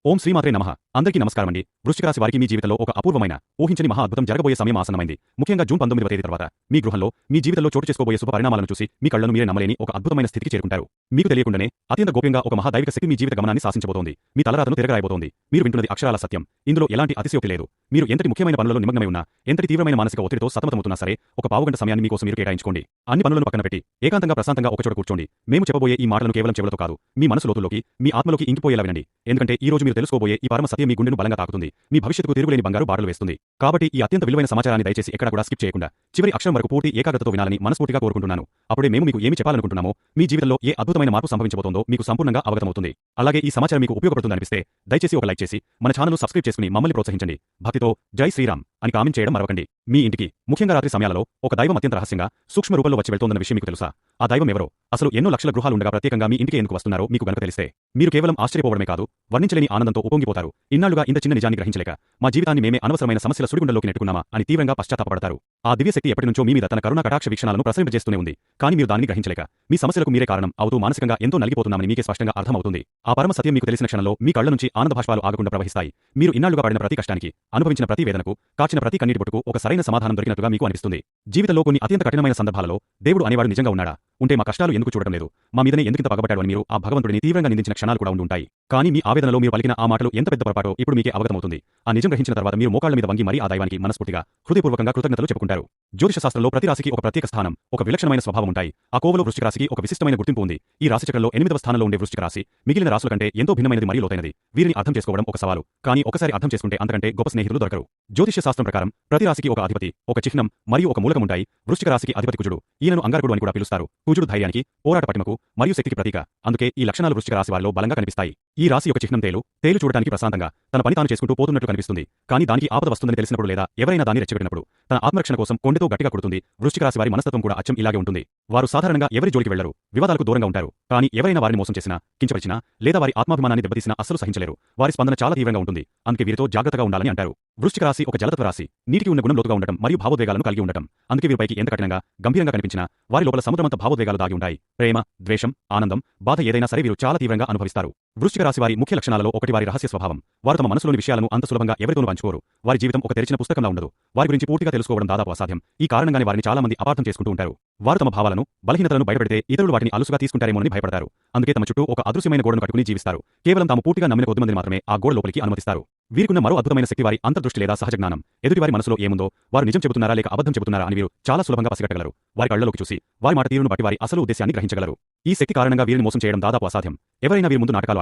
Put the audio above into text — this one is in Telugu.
ఓం శ్రీమాత్రే నమః. అందరికీ నమస్కారమండి. వృశ్చిక రాశి వారికి మీ జీవితంలో ఒక అపూర్వమైన, ఊహించని మహా అద్భుతం జరగబోయే సమయం ఆసన్నమైంది. ముఖ్యంగా జూన్ 19వ తేదీ తర్వాత మీ గృహంలో, మీ జీవితంలో చోటు చేసుకోబోయే శుభ పరిణామాలను చూసి మీ కళ్ళను మీరే నమ్మలేని ఒక అద్భుతమైన స్థితికి చేరుకుంటారు. మీకు తెలియకుండానే అత్యంత గోప్యంగా ఒక మహా దైవిక శక్తి మీ జీవిత గమనాన్ని శాసించబోతోంది. మీ తలరాతను తిరగరాయబోతోంది. మీరు వింటున్నది అక్షరాల సత్యం. ఇందులో ఎలాంటి అతిశయోక్తి లేదు. మీరు ఎంతటి ముఖ్యమైన పనులలో నిమగ్నమై ఉన్నా, ఎంతటి తీవ్రమైన మానసిక ఒత్తిడితో సతమతమవుతున్నా సరే, ఒక పావుగంట సమయాన్ని మీకోసం మీరు కేటాయించుకోండి. అన్ని పనులను పక్కన పెట్టి ఏకాంతంగా ప్రశాంతంగా ఒకచోట కూర్చోండి. మేము చెప్పబోయే ఈ మాటలను కేవలం చెవులతో కాదు, మీ మనసు లోతుల్లోకి, మీ ఆత్మలోకి ఇంకిపోయేలా వినండి. ఎందుకంటే ఈ రోజు మీరు తెలుసుకోబోయే ఈ పరమ సత్యం మీ గుండెను బలంగా తాకుతుంది. మీ భవిష్యత్తుకు తిరుగులేని బంగారు బాటలు వేస్తుంది. కాబట్టి ఈ అత్యంత విలువైన సమాచారాన్ని దయచేసి ఎక్కడా కూడా స్కిప్ చేయకుండా చివరి అక్షరం వరకు పూర్తి ఏకాగ్రతతో వినాలని మనస్ఫూర్తిగా కోరుకుంటున్నాను. అప్పుడే మేము మీకు ఏమి చెప్పాలనుకుంటున్నామో, మీ జీవితంలో ఏ అద్భుతమైన మార్పు సంభవించబోతోందో మీకు సంపూర్ణంగా అవగతమవుతుంది. అలాగే ఈ సమాచారం మీకు ఉపయోగపడుతుందనిపిస్తే దయచేసి ఒక లైక్ చేసి మన ఛానల్ను సబ్స్క్రైబ్ చేసుకుని మమ్మల్ని ప్రోత్సహించండి. భక్తితో జై శ్రీరామ్ అని కామెంట్ చేయడం మరవకండి. మీ ఇంటికి, ముఖ్యంగా రాత్రి సమయాలలో, ఒక దైవం అత్యంత రహస్యంగా, సూక్ష్మ రూపంలో వచ్చి వెళ్తోందన్న విషయం మీకు తెలుసా? ఆ దైవం ఎవరో, అసలు ఎన్నో లక్షల గృహాలు ఉండగా ప్రత్యేకంగా మీ ఇంటికి ఎందుకు వస్తున్నారో మీకు గనుక తెలిస్తే మీరు కేవలం ఆశ్చర్యపోవడమే కాదు, వర్ణించలేని ఆనందంతో ఉప్పొంగిపోతారు. ఇన్నాళ్లుగా ఇంత చిన్న నిజాన్ని గ్రహించలేక మా జీవితాన్ని మేమే అనవసరమైన సమస్యల సుడిగుండంలోకి నెట్టుకున్నామా అని తీవ్రంగా పశ్చాత్తాపపడతారు. ఆ దివ్యశక్తి ఎప్పటినుంచో మీ మీద తన కరుణా కటాక్ష వీక్షణాలను ప్రసరింపజేస్తూనే ఉంది. కానీ మీరు దానిని గ్రహించలేక మీ సమస్యలకు మీరే కారణం అవుతూ మానసికంగా ఎంతో నలిగిపోతున్నామని మీకే స్పష్టంగా అర్థమవుతుంది. ఆ పరమ సత్యం మీకు తెలిసిన క్షణంలో మీ కళ్ల నుంచి ఆనంద భాష్పాలు ఆగకుండా ప్రవహిస్తాయి. మీరు ఇన్నాళ్లుగా పడిన ప్రతి కష్టానికి, అనుభవించిన ప్రతి వేదనకు, కాచిన ప్రతి కన్నీటి పొట్టుకు ఒక సరైన సమాధానం దొరికినట్టుగా మీకు అనిపిస్తుంది. జీవితంలో కొన్ని అత్యంత కఠినమైన సందర్భాలలో దేవుడు అనేవాడు నిజంగా ఉన్నాడా? ఉంటే మా కష్టాలు ఎందుకు చూడటం లేదు? మా మీదనే ఎందుకింత పగబట్టాడు అని మీరు ఆ భగవంతుడిని తీవ్రంగా నిందించిన క్షణాలు కూడా ఉంటాయి. కానీ మీ ఆవేదనలో మీరు పలికిన ఆ మాటలు ఎంత పెద్ద పొరపాటో ఇప్పుడు మీకే అవగతమవుతుంది. ఆ నిజం గ్రహించిన తర్వాత మీరు మోకాళ్ల మీద వంగి మరీ ఆ దైవానికి మనస్ఫూర్తిగా, హృదయపూర్వకంగా కృతజ్ఞతలు చెప్పుకుంటారు. జ్యోతిష శాస్త్రంలో ప్రతి రాశికి ఒక ప్రత్యేక స్థానం, ఒక విలక్షణమైన స్వభావం ఉంటాయి. ఆ కోవలో వృశ్చిక రాశికి ఒక విశిష్టమైన గుర్తింపు ఉంది. ఈ రాశిచక్రంలో 8వ స్థానంలో ఉండే వృశ్చిక రాశి మిగిలిన రాశుల కంటే ఎంతో భిన్నమైనది మరియు లోతైనది. వీరిని అర్థం చేసుకోవడం ఒక సవాలు. కానీ ఒకసారి అర్థం చేసుకుంటే అంతకంటే గొప్ప స్నేహితులు దొరకరు. జ్యోతిష శాస్త్రం ప్రకారం ప్రతి రాశికి ఒక అధిపతి, ఒక చిహ్నం మరియు ఒక మూలకం ఉంటాయి. వృశ్చిక రాశికి అధిపతి కుజుడు. ఈయనను అంగారకుడు అని కూడా పిలుస్తారు. కుజుడు ధైర్యానికి, పోరాట పటిమకు మరియు శక్తికి ప్రతీక. అందుకే ఈ లక్షణాలు వృశ్చిక రాశి వారిలో బలంగా కనిపిస్తాయి. ఈ రాశి యొక్క చిహ్నం తేలు. తేలు చూడటానికి ప్రశాంతంగా తన పని తాను చేసుకుంటూ పోతున్నట్లు కనిపిస్తుంది. కానీ దానికి ఆపద వస్తుందని తెలిసినప్పుడు లేదా ఎవరైనా దాన్ని రెచ్చగొట్టినప్పుడు తన ఆత్మరక్షణ కోసం కొండెతో గట్టిగా కొడుతుంది. వృశ్చిక రాశి వారి మనస్తత్వం కూడా అచ్చం ఇలాగే ఉంటుంది. వారు సాధారణంగా ఎవరి జోలికి వెళ్లరు, వివాదాలకు దూరంగా ఉంటారు. కానీ ఎవరైనా వారిని మోసం చేసినా, కించపరిచినా లేదా వారి ఆత్మాభిమానాన్ని దెబ్బతీసినా అస్సలు సహించలేరు. వారి స్పందన చాలా తీవ్రంగా ఉంటుంది. అందుకే వీరితో జాగ్రత్తగా ఉండాలని అంటారు. వృశ్చిక రాశి ఒక జలతత్వ రాశి. నీటికి ఉన్న గుణం లోతుగా ఉండటం మరియు భావోద్వేగాలను కలిగి ఉండటం. అందుకే వీరిపైకి ఎంత కఠినంగా, గంభీరంగా కనిపించినా వారి లోపల సముద్రమంత భావోద్వేగాలు దాగి ఉంటాయి. ప్రేమ, ద్వేషం, ఆనందం, బాధ ఏదైనా సరే వీరు చాలా తీవ్రంగా అనుభవిస్తారు. వృశ్చిక రాశి వారి ముఖ్య లక్షణాలలో ఒకటి వారి రహస్య స్వభావం. వారు తమ మనసులోని విషయాలను అంత సులభంగా ఎవరితోనూ పంచుకోరు. వారి జీవితం ఒక తెరిచిన పుస్తకంలా ఉండదు. వారి గురించి పూర్తిగా తెలుసుకోవడం దాదాపు అసాధ్యం. ఈ కారణంగానే వారిని చాలా మంది అపార్థం చేసుకుంటూ ఉంటారు. వారు తమ భావాలను, బలహీనతలను బయటపెడితే ఇతరులు వాటిని అలుసుగా తీసుకుంటారేమోనని భయపడతారు. అందుకే తమ చుట్టూ ఒక అదృశ్యమైన గోడను కట్టుకుని జీవిస్తారు. కేవలం తాము పూర్తిగా నమ్మిన కొద్దిమందిని మాత్రమే ఆ గోడ లోపలికి అనుమతిస్తారు. వీరికున్న మరో అద్భుతమైన శక్తి వారి అంతర్దృష్టి లేదా సహజ జ్ఞానం. ఎదుటివారి మనసులో ఏముందో, వారు నిజం చెబుతున్నారా లేక అబద్ధం చెబుతున్నారా అని వీరు చాలా సులభంగా పసిగట్టగలరు. వారి కళ్ళలోకి చూసి వారి మాట తీరును బట్టి వారి అసలు ఉద్దేశాన్ని గ్రహించగలరు. ఈ శక్తి కారణంగా వీరిని మోసం చేయడం దాదాపు అసాధ్యం. ఎవరైనా వీరి ముందు నాటకాలు ఆడినా,